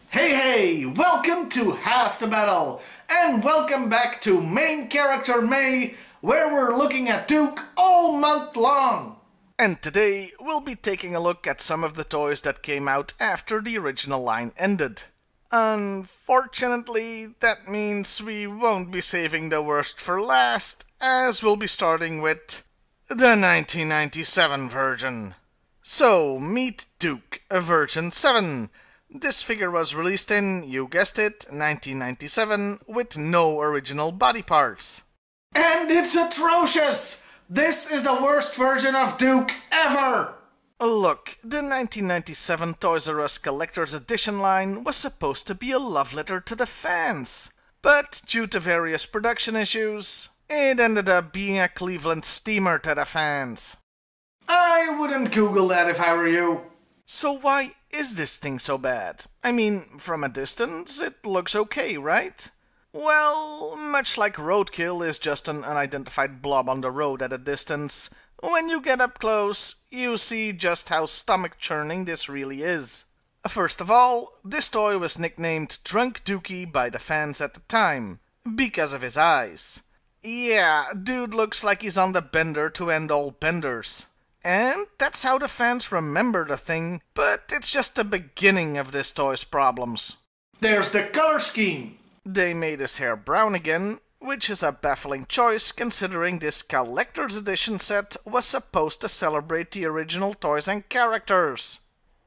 Hey, welcome to Half the Battle, and welcome back to Main Character May, where we're looking at Duke all month long. And today, we'll be taking a look at some of the toys that came out after the original line ended. Unfortunately, that means we won't be saving the worst for last, as we'll be starting with the 1997 version. So, meet Duke, version 7. This figure was released in, you guessed it, 1997, with no original body parts. And it's atrocious! This is the worst version of Duke ever! Look, the 1997 Toys R Us Collector's Edition line was supposed to be a love letter to the fans. But due to various production issues, it ended up being a Cleveland steamer to the fans. I wouldn't Google that if I were you. So why is this thing so bad? I mean, from a distance, it looks okay, right? Well, much like roadkill is just an unidentified blob on the road at a distance, when you get up close, you see just how stomach-churning this really is. First of all, this toy was nicknamed Drunk Dookie by the fans at the time, because of his eyes. Yeah, dude looks like he's on the bender to end all benders. And that's how the fans remember the thing, but it's just the beginning of this toy's problems. There's the color scheme! They made his hair brown again, which is a baffling choice considering this collector's edition set was supposed to celebrate the original toys and characters.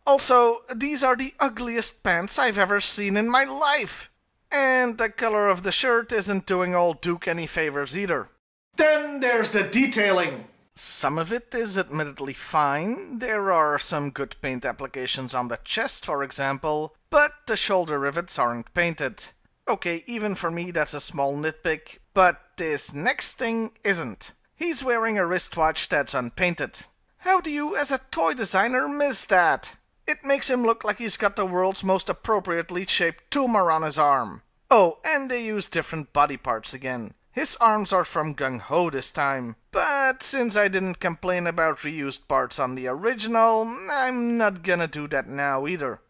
Also, these are the ugliest pants I've ever seen in my life! And the color of the shirt isn't doing old Duke any favors either. Then there's the detailing! Some of it is admittedly fine. There are some good paint applications on the chest, for example, but the shoulder rivets aren't painted. Okay, even for me that's a small nitpick, but this next thing isn't. He's wearing a wristwatch that's unpainted. How do you, as a toy designer, miss that? It makes him look like he's got the world's most appropriately shaped tumor on his arm. Oh, and they use different body parts again. His arms are from Gung Ho this time, but since I didn't complain about reused parts on the original, I'm not gonna do that now either.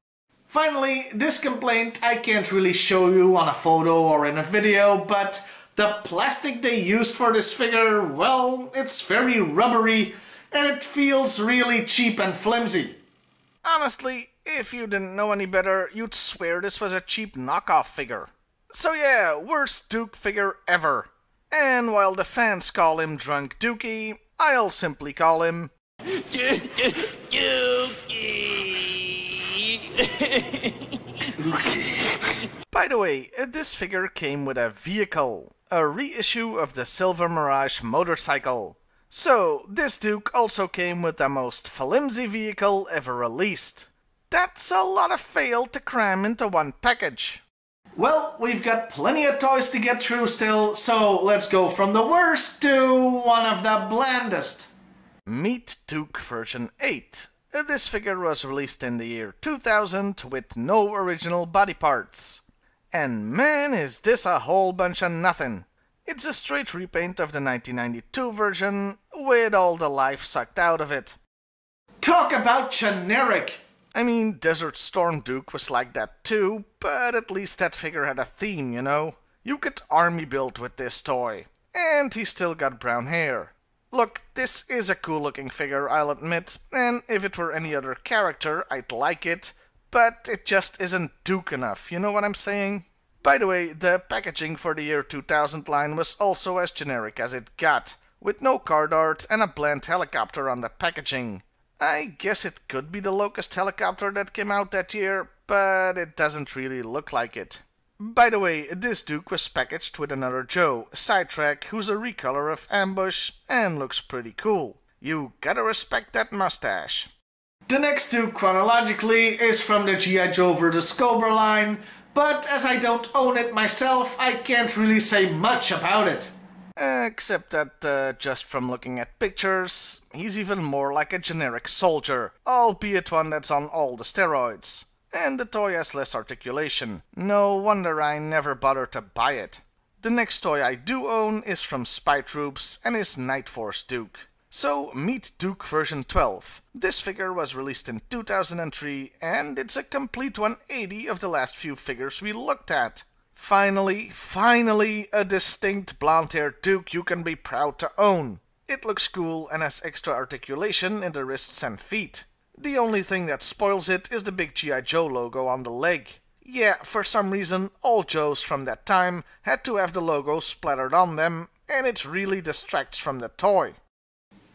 Finally, this complaint I can't really show you on a photo or in a video, but the plastic they used for this figure, well, it's very rubbery and it feels really cheap and flimsy. Honestly, if you didn't know any better, you'd swear this was a cheap knockoff figure. So yeah, worst Duke figure ever. And while the fans call him Drunk Dookie, I'll simply call him Dookie. By the way, this figure came with a vehicle, a reissue of the Silver Mirage motorcycle. So, this Duke also came with the most flimsy vehicle ever released. That's a lot of fail to cram into one package. Well, we've got plenty of toys to get through still, so let's go from the worst to one of the blandest. Meet Duke version 8. This figure was released in the year 2000 with no original body parts. And man, is this a whole bunch of nothing. It's a straight repaint of the 1992 version, with all the life sucked out of it. Talk about generic! I mean, Desert Storm Duke was like that too, but at least that figure had a theme, you know? You could army build with this toy. And he still got brown hair. Look, this is a cool looking figure, I'll admit, and if it were any other character, I'd like it, but it just isn't Duke enough, you know what I'm saying? By the way, the packaging for the year 2000 line was also as generic as it got, with no card art and a bland helicopter on the packaging. I guess it could be the Locust helicopter that came out that year, but it doesn't really look like it. By the way, this Duke was packaged with another Joe, Sidetrack, who's a recolor of Ambush and looks pretty cool. You gotta respect that mustache. The next Duke chronologically is from the G.I.Joe vs. Cobra line, but as I don't own it myself, I can't really say much about it. Except that, just from looking at pictures, he's even more like a generic soldier, albeit one that's on all the steroids. And the toy has less articulation. No wonder I never bothered to buy it. The next toy I do own is from Spy Troops and is Night Force Duke. So meet Duke version 12. This figure was released in 2003 and it's a complete 180 of the last few figures we looked at. Finally, a distinct blonde-haired Duke you can be proud to own. It looks cool and has extra articulation in the wrists and feet. The only thing that spoils it is the big G.I.Joe logo on the leg. Yeah, for some reason, all Joes from that time had to have the logo splattered on them, and it really distracts from the toy.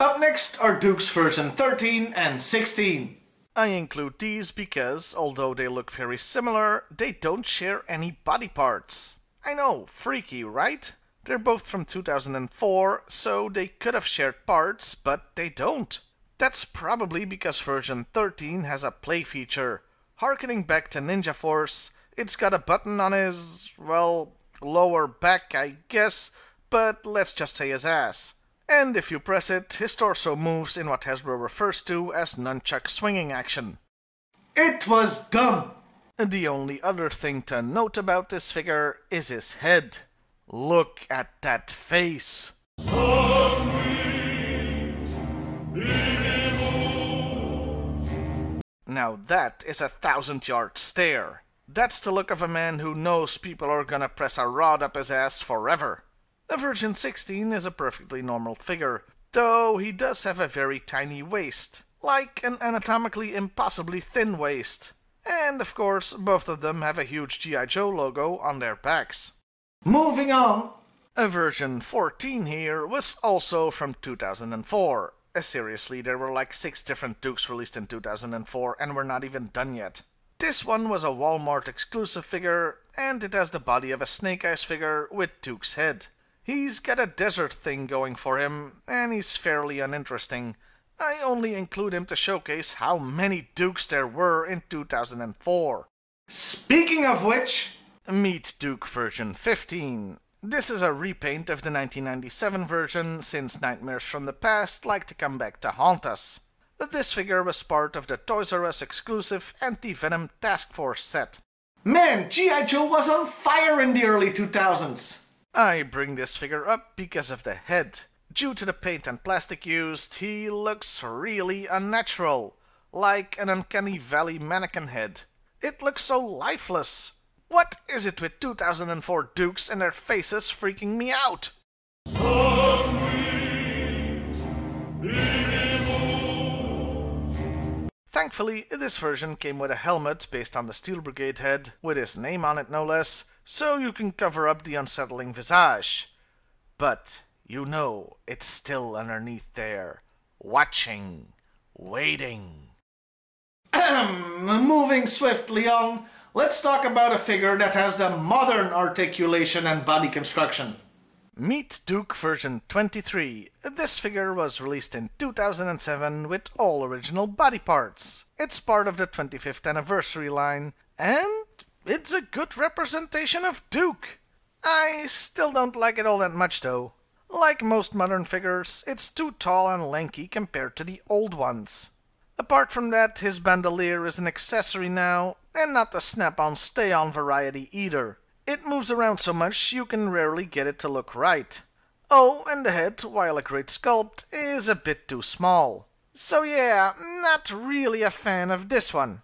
Up next are Dukes version 13 and 16. I include these because, although they look very similar, they don't share any body parts. I know, freaky, right? They're both from 2004, so they could have shared parts, but they don't. That's probably because version 13 has a play feature. Harkening back to Ninja Force, it's got a button on his, well, lower back, I guess, but let's just say his ass. And if you press it, his torso moves in what Hasbro refers to as nunchuck swinging action. It was dumb! The only other thing to note about this figure is his head. Look at that face! Now that is a 1,000-yard stare. That's the look of a man who knows people are gonna press a rod up his ass forever. The version 16 is a perfectly normal figure, though he does have a very tiny waist, like an anatomically impossibly thin waist. And of course, both of them have a huge G.I.Joe logo on their backs. Moving on! A version 14 here was also from 2004. Seriously, there were like 6 different Dukes released in 2004 and we're not even done yet. This one was a Walmart exclusive figure, and it has the body of a Snake Eyes figure with Duke's head. He's got a desert thing going for him, and he's fairly uninteresting. I only include him to showcase how many Dukes there were in 2004. Speaking of which, meet Duke version 15. This is a repaint of the 1997 version, since nightmares from the past like to come back to haunt us. This figure was part of the Toys R Us exclusive Anti-Venom Task Force set. Man, G.I. Joe was on fire in the early 2000s! I bring this figure up because of the head. Due to the paint and plastic used, he looks really unnatural, like an Uncanny Valley mannequin head. It looks so lifeless. What is it with 2004 Dukes and their faces freaking me out? Thankfully, this version came with a helmet based on the Steel Brigade head, with his name on it no less, so you can cover up the unsettling visage. But, you know, it's still underneath there, watching, waiting. Moving swiftly on, let's talk about a figure that has the modern articulation and body construction. Meet Duke version 23. This figure was released in 2007 with all original body parts. It's part of the 25th anniversary line, and it's a good representation of Duke. I still don't like it all that much though. Like most modern figures, it's too tall and lanky compared to the old ones. Apart from that, his bandolier is an accessory now, and not the snap-on stay-on variety either. It moves around so much you can rarely get it to look right. Oh, and the head, while a great sculpt, is a bit too small. So yeah, not really a fan of this one.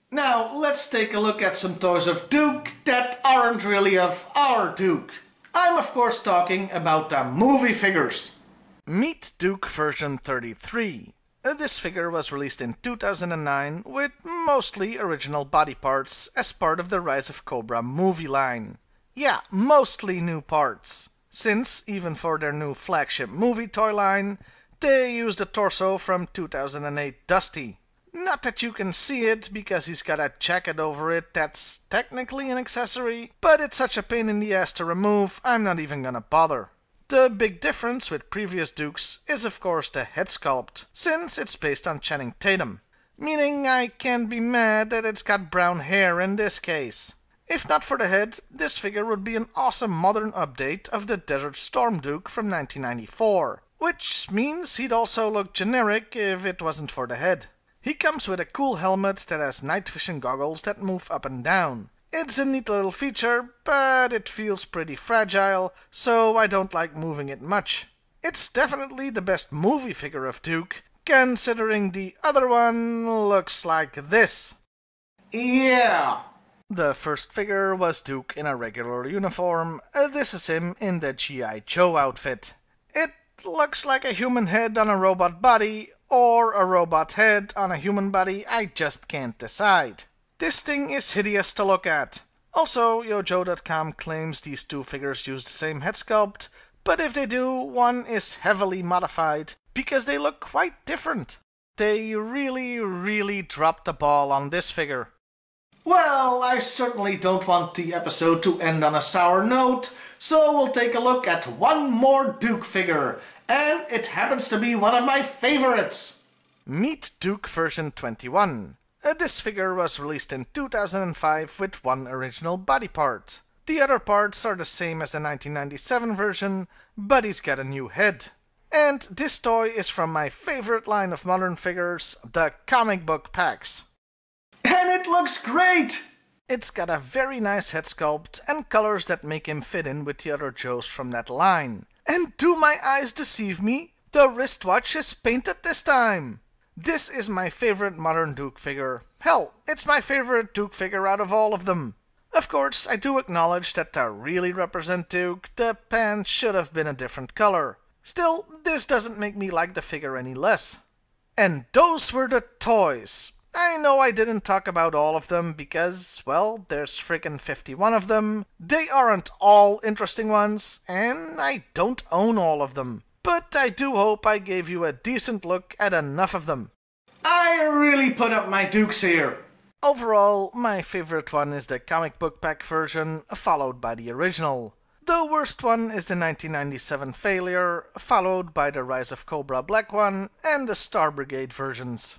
Now, let's take a look at some toys of Duke that aren't really of our Duke. I'm of course talking about the movie figures. Meet Duke version 33. This figure was released in 2009 with mostly original body parts as part of the Rise of Cobra movie line. Yeah, mostly new parts, since even for their new flagship movie toy line, they used a torso from 2008 Dusty. Not that you can see it, because he's got a jacket over it that's technically an accessory, but it's such a pain in the ass to remove, I'm not even gonna bother. The big difference with previous Dukes is of course the head sculpt, since it's based on Channing Tatum. Meaning I can't be mad that it's got brown hair in this case. If not for the head, this figure would be an awesome modern update of the Desert Storm Duke from 1994. Which means he'd also look generic if it wasn't for the head. He comes with a cool helmet that has night vision goggles that move up and down. It's a neat little feature, but it feels pretty fragile, so I don't like moving it much. It's definitely the best movie figure of Duke, considering the other one looks like this. Yeah! The first figure was Duke in a regular uniform. This is him in the G.I.Joe outfit. It looks like a human head on a robot body, or a robot head on a human body, I just can't decide. This thing is hideous to look at. Also, YoJoe.com claims these two figures use the same head sculpt, but if they do, one is heavily modified, because they look quite different. They really dropped the ball on this figure. Well, I certainly don't want the episode to end on a sour note, so we'll take a look at one more Duke figure, and it happens to be one of my favorites. Meet Duke version 21. This figure was released in 2005 with one original body part. The other parts are the same as the 1997 version, but he's got a new head. And this toy is from my favorite line of modern figures, the comic book packs. And it looks great! It's got a very nice head sculpt and colors that make him fit in with the other Joes from that line. And do my eyes deceive me? The wristwatch is painted this time! This is my favorite modern Duke figure. Hell, it's my favorite Duke figure out of all of them. Of course, I do acknowledge that to really represent Duke, the pants should have been a different color. Still, this doesn't make me like the figure any less. And those were the toys. I know I didn't talk about all of them because, well, there's frickin' 51 of them. They aren't all interesting ones, and I don't own all of them. But I do hope I gave you a decent look at enough of them. I really put up my Dukes here. Overall, my favorite one is the comic book pack version, followed by the original. The worst one is the 1997 Failure, followed by the Rise of Cobra Black one, and the Star Brigade versions.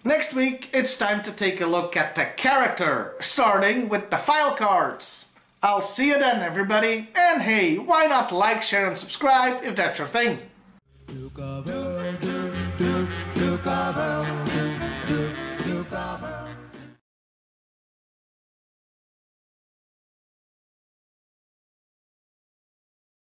Next week, it's time to take a look at the character, starting with the file cards. I'll see you then, everybody, and hey, why not like, share, and subscribe if that's your thing.